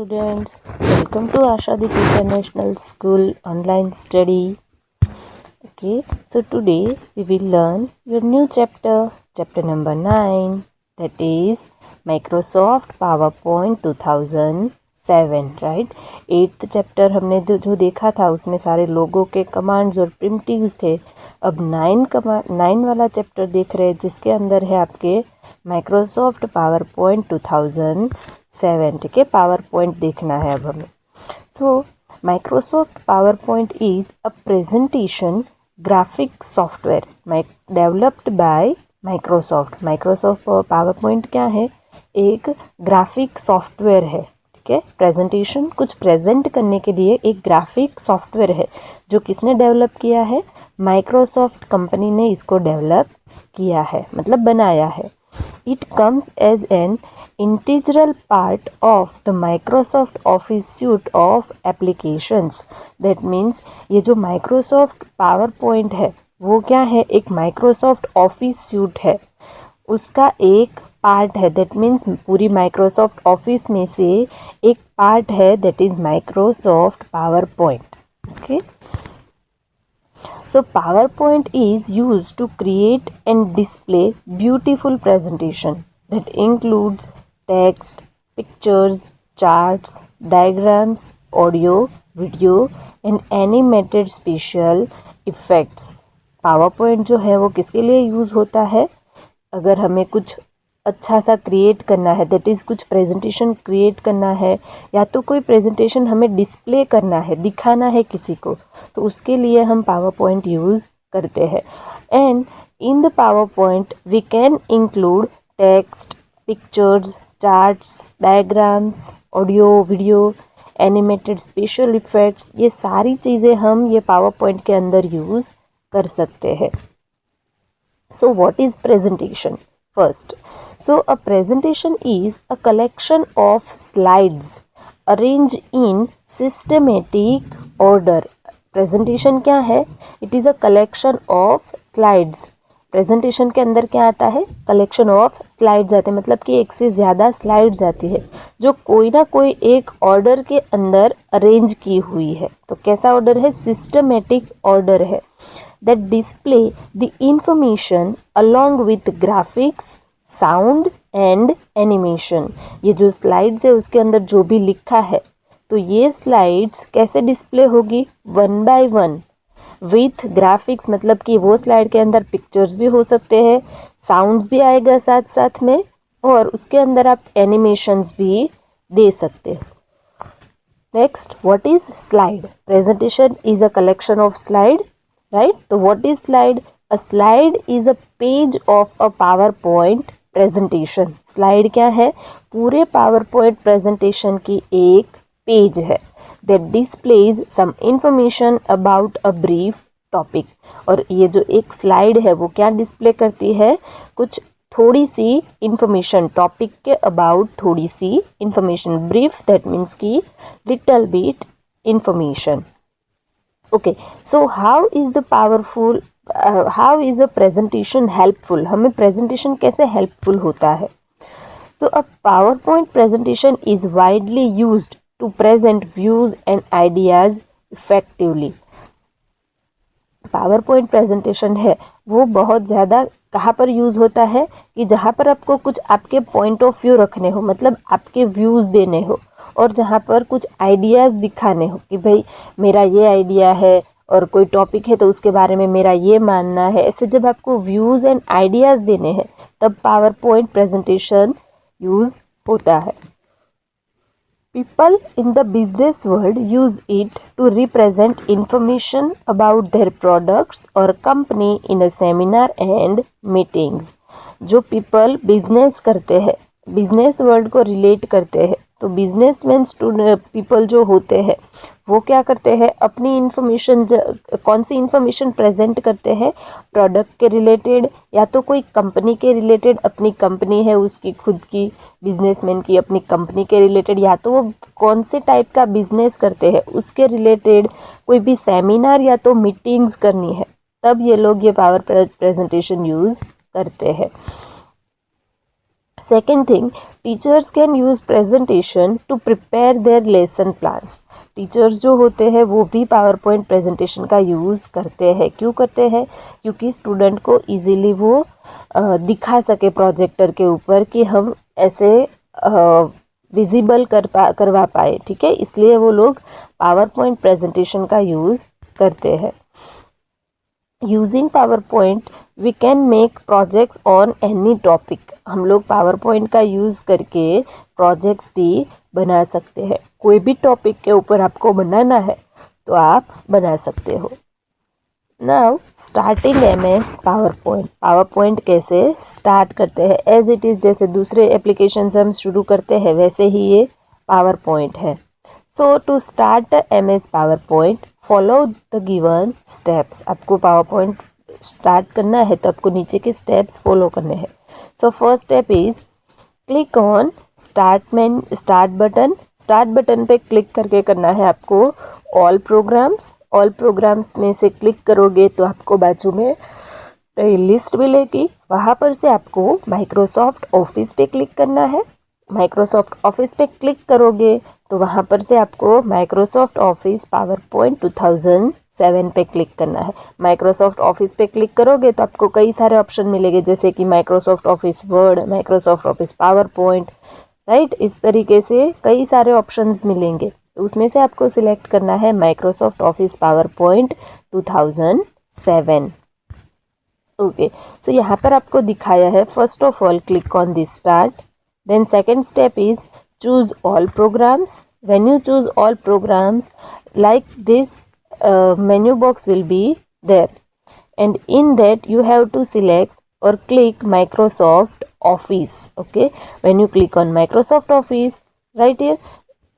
students, welcome to Ashadip International School online study. Okay, so today we will learn your new chapter number 9, that is Microsoft PowerPoint 2007, right? 8th chapter हमने जो देखा था उसमें सारे लोगों के commands और प्रिमिटिव्स थे. अब 9 वाला चैप्टर देख रहे हैं जिसके अंदर है आपके माइक्रोसॉफ्ट पावरपॉइंट 2007. ठीक है, पावर पॉइंट देखना है अब हमें. सो Microsoft PowerPoint is a presentation graphic software developed by Microsoft. Microsoft PowerPoint क्या है? एक ग्राफिक सॉफ्टवेयर है. ठीक है, प्रेजेंटेशन कुछ प्रेजेंट करने के लिए एक ग्राफिक सॉफ्टवेयर है जो किसने डेवलप किया है? माइक्रोसॉफ्ट कंपनी ने इसको डेवलप किया है, मतलब बनाया है. It comes as an integral part of the Microsoft Office suite of applications. That means ये जो Microsoft PowerPoint है वो क्या है? एक Microsoft Office suite है, उसका एक पार्ट है. That means पूरी Microsoft Office में से एक पार्ट है, that is Microsoft PowerPoint. Okay. So PowerPoint is used to create and display beautiful presentation that includes text, pictures, charts, diagrams, audio, video and animated special effects. PowerPoint जो है वो किसके लिए use होता है? अगर हमें कुछ अच्छा सा क्रिएट करना है, दैट इज़ कुछ प्रेजेंटेशन क्रिएट करना है या तो कोई प्रेजेंटेशन हमें डिस्प्ले करना है, दिखाना है किसी को, तो उसके लिए हम पावर पॉइंट यूज़ करते हैं. And in the power point we can include text, pictures, charts, diagrams, audio, video, animated special effects. ये सारी चीज़ें हम ये पावर पॉइंट के अंदर यूज़ कर सकते हैं. So what is presentation? First, so a presentation is a collection of slides arranged in systematic order. Presentation क्या है? It is a collection of slides. Presentation के अंदर क्या आता है? Collection of slides आते हैं, मतलब कि एक से ज़्यादा slides आती है जो कोई ना कोई एक order के अंदर arrange की हुई है. तो कैसा order है? Systematic order है. That display the information along with graphics, sound and animation. ये जो स्लाइड्स है उसके अंदर जो भी लिखा है, तो ये स्लाइड्स कैसे डिस्प्ले होगी? 1 by 1 विथ ग्राफिक्स, मतलब कि वो स्लाइड के अंदर पिक्चर्स भी हो सकते हैं, साउंड्स भी आएगा साथ साथ में, और उसके अंदर आप एनिमेशंस भी दे सकते हो. Next, what is slide? Presentation is a collection of slide, right? तो what is slide? A slide is a page of a power point presentation. Slide क्या है? पूरे पावर पॉइंट प्रेजेंटेशन की एक पेज है that displays some information about a brief topic. और ये जो एक स्लाइड है वो क्या डिस्प्ले करती है? कुछ थोड़ी सी इंफॉर्मेशन, टॉपिक के अबाउट थोड़ी सी इंफॉर्मेशन. ब्रीफ दैट मीन्स की little bit information. Okay, so how is the powerful how is a presentation helpful? हमें प्रेजेंटेशन कैसे हेल्पफुल होता है? So a power point presentation is widely used to present views and ideas effectively. Power point presentation है वो बहुत ज़्यादा कहाँ पर यूज़ होता है? कि जहाँ पर आपको कुछ आपके पॉइंट ऑफ व्यू रखने हो, मतलब आपके व्यूज़ देने हो, और जहाँ पर कुछ आइडियाज़ दिखाने हो कि भाई मेरा ये आइडिया है और कोई टॉपिक है तो उसके बारे में मेरा ये मानना है. ऐसे जब आपको व्यूज़ एंड आइडियाज़ देने हैं तब पावर पॉइंट प्रेजेंटेशन यूज़ होता है. People in the business world use it to represent information about their products और company in a seminar and meetings. जो पीपल बिजनेस करते हैं, बिजनेस वर्ल्ड को रिलेट करते हैं, तो बिजनेसमैन पीपल जो होते हैं वो क्या करते हैं? अपनी इन्फॉर्मेशन, कौन सी इन्फॉर्मेशन प्रेजेंट करते हैं? प्रोडक्ट के रिलेटेड या तो कोई कंपनी के रिलेटेड, अपनी कंपनी है उसकी खुद की, बिजनेसमैन की अपनी कंपनी के रिलेटेड, या तो वो कौन से टाइप का बिजनेस करते हैं उसके रिलेटेड कोई भी सेमिनार या तो मीटिंग्स करनी है, तब ये लोग ये पावर प्रेजेंटेशन यूज़ करते हैं. Second thing, teachers can use presentation to prepare their lesson plans. Teachers जो होते हैं वो भी पावर पॉइंट प्रेजेंटेशन का यूज़ करते हैं। क्यों करते हैं? क्योंकि स्टूडेंट को इजीली वो दिखा सके प्रोजेक्टर के ऊपर कि हम ऐसे विजिबल करवा पाए, ठीक है, इसलिए वो लोग पावर पॉइंट प्रेजेंटेशन का यूज़ करते हैं। Using power point we can make projects on any topic. हम लोग पावर पॉइंट का यूज़ करके प्रोजेक्ट्स भी बना सकते हैं। कोई भी टॉपिक के ऊपर आपको बनाना है तो आप बना सकते हो। Now starting MS power point. Power point कैसे स्टार्ट करते हैं? एज इट इज़ जैसे दूसरे एप्लीकेशन हम शुरू करते हैं वैसे ही ये पावर पॉइंट है। So to start MS PowerPoint follow the given steps. आपको पावर पॉइंट स्टार्ट करना है तो आपको नीचे के स्टेप्स फॉलो करने हैं। So first step is click on start button. Start button पे क्लिक करके करना है आपको ऑल प्रोग्राम्स। ऑल प्रोग्राम्स में से क्लिक करोगे तो आपको बाजू में लिस्ट मिलेगी, वहाँ पर से आपको माइक्रोसॉफ्ट ऑफिस पे क्लिक करना है। माइक्रोसॉफ्ट ऑफिस पे क्लिक करोगे तो वहाँ पर से आपको माइक्रोसॉफ्ट ऑफिस पावर पॉइंट 2007 पे क्लिक करना है। माइक्रोसॉफ्ट ऑफिस पे क्लिक करोगे तो आपको कई सारे ऑप्शन मिलेंगे, जैसे कि Microsoft office word, Microsoft office power point, right, इस तरीके से कई सारे ऑप्शंस मिलेंगे। तो उसमें से आपको सिलेक्ट करना है Microsoft office power point 2007। Okay, so यहाँ पर आपको दिखाया है first of all click on this start. Then second step is choose all programs. When you choose all programs, like this menu box will be there, and in that you have to select or click Microsoft Office. Okay, when you click on Microsoft Office right here,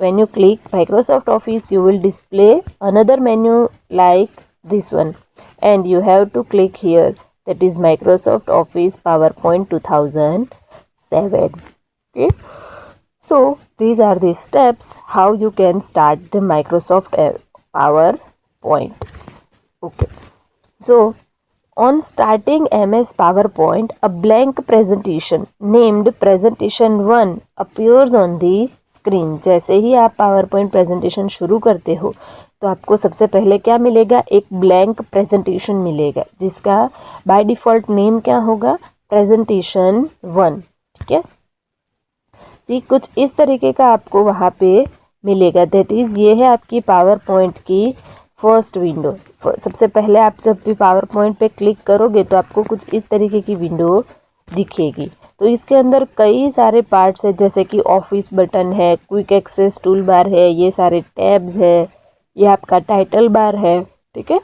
when you click Microsoft Office you will display another menu like this one, and you have to click here, that is Microsoft Office PowerPoint 2007. Okay, so these are the steps how you can start the Microsoft PowerPoint. Okay, so on starting MS PowerPoint, a blank presentation named presentation 1 appears on the screen. जैसे ही आप PowerPoint presentation शुरू करते हो तो आपको सबसे पहले क्या मिलेगा? एक ब्लैंक प्रेजेंटेशन मिलेगा जिसका बाय डिफ़ॉल्ट नेम क्या होगा? प्रेजेंटेशन 1, ठीक है। कुछ इस तरीके का आपको वहाँ पे मिलेगा, दैट इज़ ये है आपकी पावर पॉइंट की फर्स्ट विंडो। सबसे पहले आप जब भी पावर पॉइंट पे क्लिक करोगे तो आपको कुछ इस तरीके की विंडो दिखेगी। तो इसके अंदर कई सारे पार्ट्स है, जैसे कि ऑफिस बटन है, क्विक एक्सेस टूल बार है, ये सारे टैब्स है, ये आपका टाइटल बार है, ठीक है।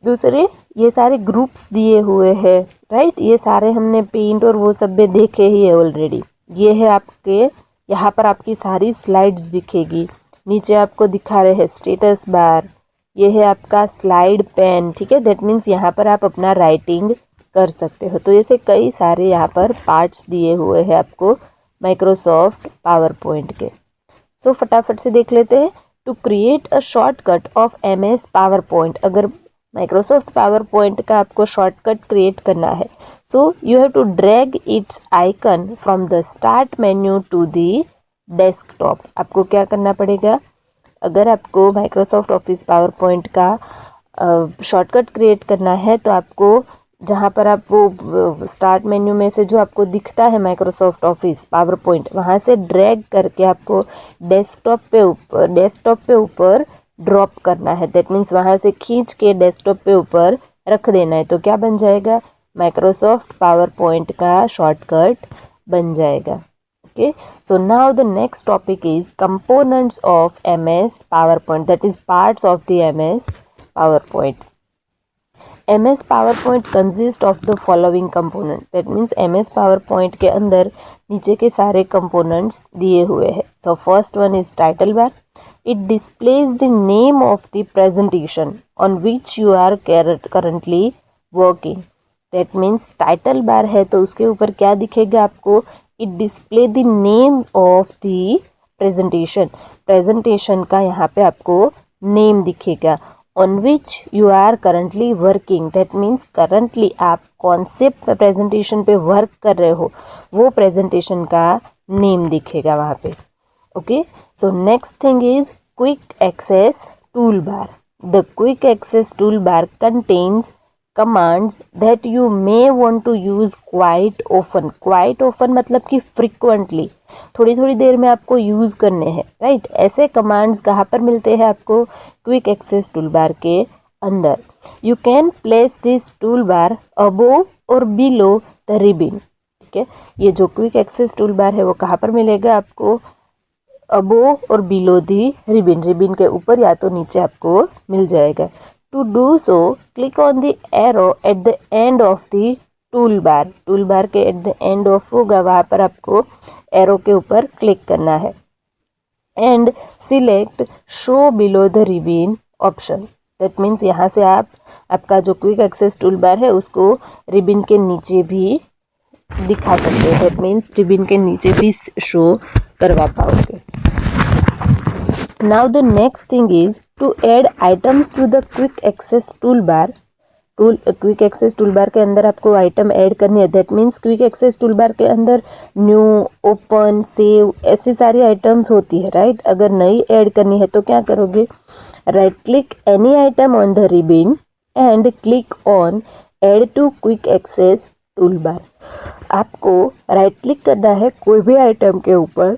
दूसरे ये सारे ग्रुप्स दिए हुए हैं, राइट, ये सारे हमने पेंट और वो सब में देखे ही है ऑलरेडी। ये है आपके, यहाँ पर आपकी सारी स्लाइड्स दिखेगी। नीचे आपको दिखा रहे हैं स्टेटस बार, ये है आपका स्लाइड पेन, ठीक है, दैट मीन्स यहाँ पर आप अपना राइटिंग कर सकते हो। तो ऐसे कई सारे यहाँ पर पार्ट्स दिए हुए हैं आपको माइक्रोसॉफ्ट पावर पॉइंट के। सो फटाफट से देख लेते हैं। To create a shortcut of MS power point, अगर माइक्रोसॉफ्ट पावर पॉइंट का आपको शॉर्टकट क्रिएट करना है, so you have to drag its icon from the start menu to the desktop. आपको क्या करना पड़ेगा? अगर आपको माइक्रोसॉफ्ट ऑफिस पावर पॉइंट का शॉर्टकट क्रिएट करना है तो आपको जहाँ पर आप वो स्टार्ट मेन्यू में से जो आपको दिखता है माइक्रोसॉफ्ट ऑफिस पावर पॉइंट, वहाँ से ड्रैग करके आपको डेस्कटॉप पे ऊपर ड्रॉप करना है। दैट मीन्स वहाँ से खींच के डेस्कटॉप पे ऊपर रख देना है, तो क्या बन जाएगा? माइक्रोसॉफ्ट पावर पॉइंट का शॉर्टकट बन जाएगा। Okay, so now the next topic is components of MS power point, that is parts of the MS power point. MS power point consist of the following component, that means MS power point के अंदर नीचे के सारे components दिए हुए हैं। So first one is title bar. It displays the name of the presentation on which you are currently working. That means title bar है तो उसके ऊपर क्या दिखेगा आपको? It display the name of the presentation. Presentation का यहाँ पे आपको name दिखेगा। On which you are currently working. That means currently आप कौन से प्रेजेंटेशन पे वर्क कर रहे हो वो प्रेजेंटेशन का नेम दिखेगा वहाँ पे. Okay, so next thing is quick access tool bar. The quick access tool bar contains commands that you may want to use quite often. quite often मतलब कि frequently, थोड़ी थोड़ी देर में आपको यूज़ करने हैं, राइट. ऐसे कमांड्स कहाँ पर मिलते हैं आपको? क्विक एक्सेस टूल बार के अंदर. You can place this tool bar above और बिलो द रिबिन. ठीक है, ये जो क्विक एक्सेस टूल बार है वो कहाँ पर मिलेगा आपको? अबोव और बिलो दी रिबिन. रिबिन के ऊपर या तो नीचे आपको मिल जाएगा. To do so, click on the arrow at the end of the toolbar. toolbar के at the end of होगा, वहाँ पर आपको arrow के ऊपर क्लिक करना है. And select show below the ribbon option. That means यहाँ से आप आपका जो क्विक एक्सेस टूल बार है उसको रिबिन के नीचे भी दिखा सकते हैं. That means रिबिन के नीचे भी शो करवा पाओगे. Now the next thing is to add items to the quick access toolbar. Quick access toolbar के अंदर आपको आइटम ऐड करनी है. That means quick access toolbar के अंदर न्यू, ओपन, सेव ऐसी सारी आइटम्स होती है, राइट. अगर नई ऐड करनी है तो क्या करोगे? Right click any item on the ribbon and click on add to quick access toolbar. आपको राइट क्लिक करना है कोई भी आइटम के ऊपर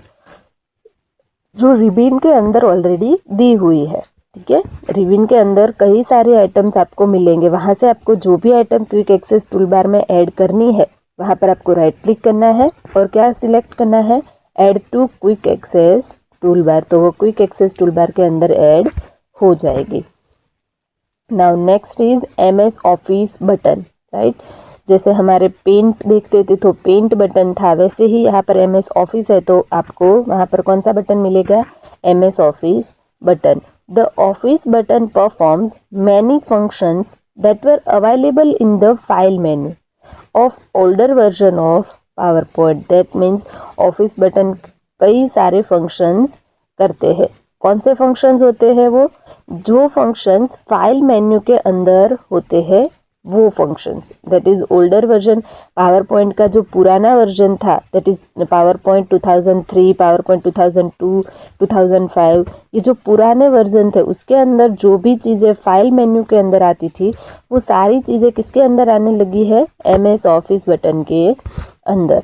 जो रिबिन के अंदर ऑलरेडी दी हुई है. ठीक है, रिबिन के अंदर कई सारे आइटम्स आपको मिलेंगे. वहाँ से आपको जो भी item quick access tool bar में ऐड करनी है वहाँ पर आपको राइट क्लिक करना है और क्या सिलेक्ट करना है? Add to quick access tool bar. तो वो क्विक एक्सेस टूल बार के अंदर ऐड हो जाएगी. Now next is MS office button, right. जैसे हमारे पेंट देखते थे तो पेंट बटन था, वैसे ही यहाँ पर MS ऑफिस है तो आपको वहाँ पर कौन सा बटन मिलेगा? MS office button. The office button performs many functions that were available in the file menu of older version of PowerPoint. That means office button कई सारे functions करते हैं. कौन से functions होते हैं वो? जो functions फाइल मेन्यू के अंदर होते हैं वो functions. That is older version. PowerPoint का जो पुराना वर्जन था दैट इज़ पावरपॉइंट 2003, पावरपॉइंट 2002, 2005, ये जो पुराने वर्जन थे उसके अंदर जो भी चीज़ें फाइल मेन्यू के अंदर आती थी वो सारी चीज़ें किसके अंदर आने लगी है? MS ऑफिस बटन के अंदर.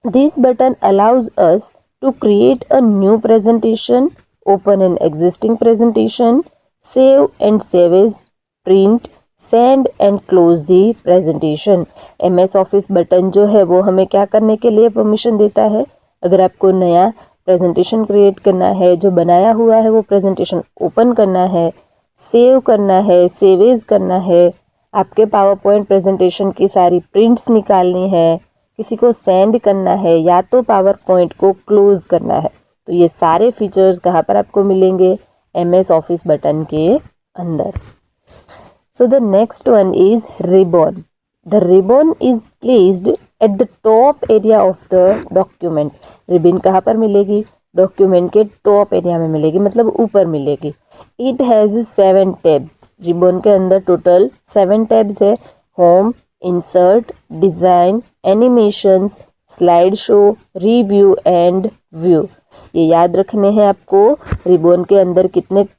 This button allows us to create a new presentation, open an existing presentation, save and save as, print, send and close the presentation. MS office button जो है वो हमें क्या करने के लिए परमिशन देता है? अगर आपको नया प्रेजेंटेशन क्रिएट करना है, जो बनाया हुआ है वो प्रेजेंटेशन ओपन करना है, सेव करना है, सेवेज करना है, आपके पावर पॉइंट प्रेजेंटेशन की सारी प्रिंट्स निकालनी है, किसी को सेंड करना है या तो पावर पॉइंट को क्लोज करना है, तो ये सारे फीचर्स कहाँ पर आपको मिलेंगे? MS ऑफिस बटन के अंदर. So the next one is ribbon. The ribbon is placed at the top area of the document. ribbon कहाँ पर मिलेगी? डॉक्यूमेंट के टॉप एरिया में मिलेगी, मतलब ऊपर मिलेगी. It has 7 tabs. ribbon के अंदर टोटल 7 tabs है. Home, insert, design, animations, slide show, review and view. ये याद रखने हैं आपको. रिबन के अंदर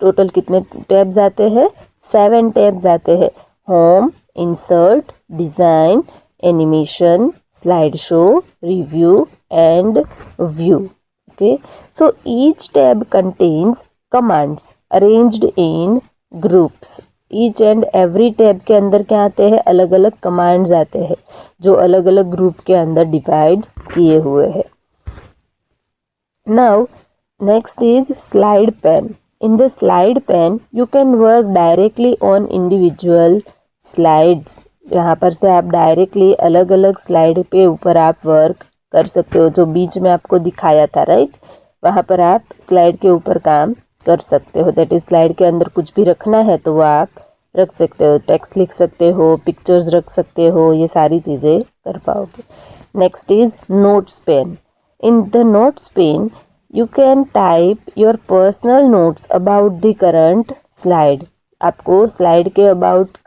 टोटल कितने टैब्स आते हैं? 7 टैब्स आते हैं. Home, insert, design, animation, slide show, review and view. Okay, so each tab contains commands arranged in groups. Each and every tab के अंदर क्या आते हैं? अलग अलग कमांड्स आते हैं जो अलग अलग ग्रुप के अंदर डिवाइड किए हुए हैं. Now next is slide pane. In the slide pane you can work directly on individual slides. यहाँ पर से आप डायरेक्टली अलग अलग स्लाइड पे ऊपर आप वर्क कर सकते हो. जो बीच में आपको दिखाया था, राइट, वहाँ पर आप स्लाइड के ऊपर काम कर सकते हो. दैट इज स्लाइड के अंदर कुछ भी रखना है तो वह आप रख सकते हो. टेक्स्ट लिख सकते हो, पिक्चर्स रख सकते हो, ये सारी चीज़ें कर पाओगे. Next is notes pen. In the notes pane, you can type your personal notes about the current slide. आपको स्लाइड के अबाउट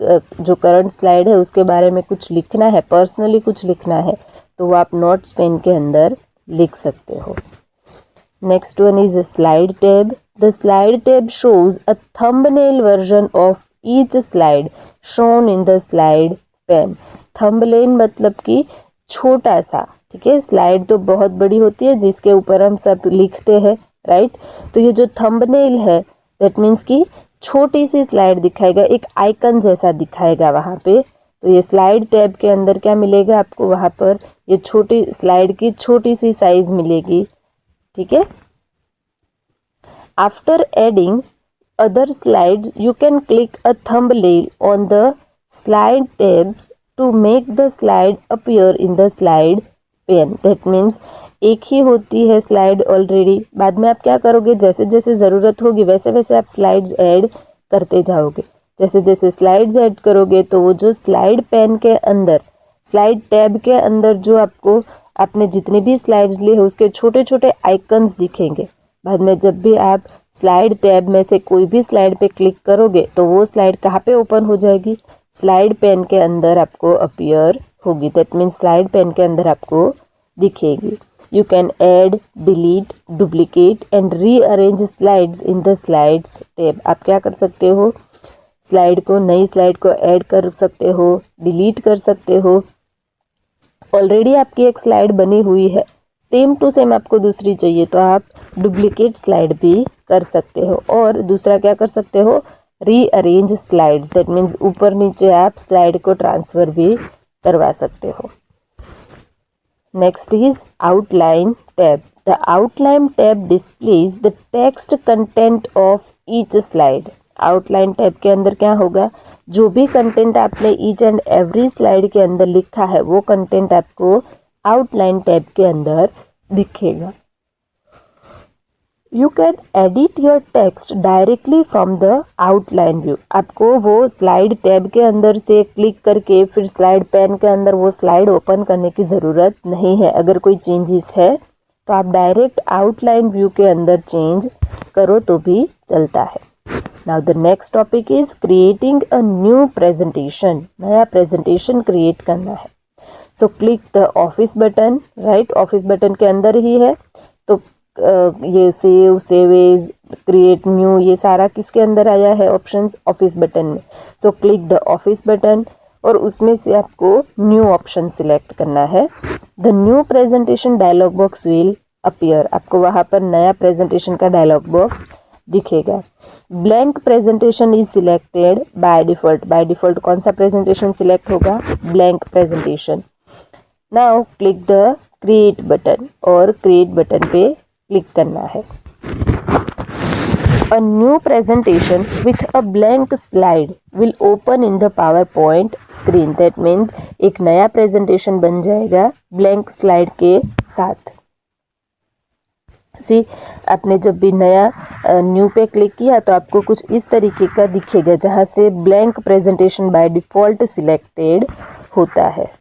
जो करंट स्लाइड है उसके बारे में कुछ लिखना है, पर्सनली कुछ लिखना है, तो वो आप नोट्स पेन के अंदर लिख सकते हो। Next one is slide tab. The slide tab shows a thumbnail version of each slide shown in the slide pane. Thumbnail मतलब कि छोटा सा, ठीक है। स्लाइड तो बहुत बड़ी होती है जिसके ऊपर हम सब लिखते हैं, राइट। तो ये जो थंबनेल है दैट मीन्स कि छोटी सी स्लाइड दिखाएगा, एक आइकन जैसा दिखाएगा वहाँ पे। तो ये स्लाइड टैब के अंदर क्या मिलेगा आपको, वहाँ पर ये छोटी स्लाइड की छोटी सी साइज मिलेगी, ठीक है। After adding other slides you can click a thumbnail on the slide tabs to make the slide appear in the slide pane. That means एक ही होती है स्लाइड ऑलरेडी, बाद में आप क्या करोगे, जैसे जैसे ज़रूरत होगी वैसे वैसे आप स्लाइड्स ऐड करते जाओगे। जैसे जैसे स्लाइड्स ऐड करोगे तो वो जो स्लाइड पेन के अंदर, स्लाइड टैब के अंदर जो आपको आपने जितनी भी स्लाइड्स ली है उसके छोटे छोटे आइकन्स दिखेंगे। बाद में जब भी आप स्लाइड टैब में से कोई भी स्लाइड पे क्लिक करोगे तो वो स्लाइड कहाँ पे ओपन हो जाएगी, स्लाइड पेन के अंदर आपको अपीयर होगी। दैट मीन्स स्लाइड पेन के अंदर आपको दिखेगी। You can add, delete, duplicate and rearrange slides in the slides tab। आप क्या कर सकते हो, स्लाइड को, नई स्लाइड को ऐड कर सकते हो, डिलीट कर सकते हो। ऑलरेडी आपकी एक स्लाइड बनी हुई है, सेम टू सेम आपको दूसरी चाहिए तो आप डुप्लीकेट स्लाइड भी कर सकते हो। और दूसरा क्या कर सकते हो, रीअरेंज स्लाइड्स। दैट मीन्स ऊपर नीचे आप स्लाइड को ट्रांसफ़र भी करवा सकते हो। Next is outline tab. The outline tab displays the text content of each slide। outline tab के अंदर क्या होगा, जो भी कंटेंट आपने ईच एंड एवरी स्लाइड के अंदर लिखा है वो कंटेंट आपको outline tab के अंदर दिखेगा। You can edit your text directly from the outline view। आपको वो स्लाइड टैब के अंदर से क्लिक करके फिर स्लाइड पेन के अंदर वो स्लाइड ओपन करने की ज़रूरत नहीं है। अगर कोई चेंजेस है तो आप डायरेक्ट आउटलाइन व्यू के अंदर चेंज करो तो भी चलता है। Now the next topic is creating a new presentation. नया प्रेजेंटेशन क्रिएट करना है। So click the office button, right. Office button के अंदर ही है तो ये save, save as, create new, ये सारा किसके अंदर आया है, ऑप्शंस ऑफिस बटन में। So click the office button और उसमें से आपको न्यू ऑप्शन सिलेक्ट करना है। The new presentation dialog box will appear. आपको वहाँ पर नया प्रेजेंटेशन का डायलॉग बॉक्स दिखेगा। Blank presentation is selected by default. By default कौन सा प्रेजेंटेशन सिलेक्ट होगा, blank presentation. Now click the create button और क्रिएट बटन पे क्लिक करना है। A new presentation with a blank slide will open in the PowerPoint screen। That means एक नया प्रेजेंटेशन बन जाएगा ब्लैंक स्लाइड के साथ। सी आपने जब भी नया न्यू पे क्लिक किया तो आपको कुछ इस तरीके का दिखेगा जहाँ से blank presentation by default selected होता है।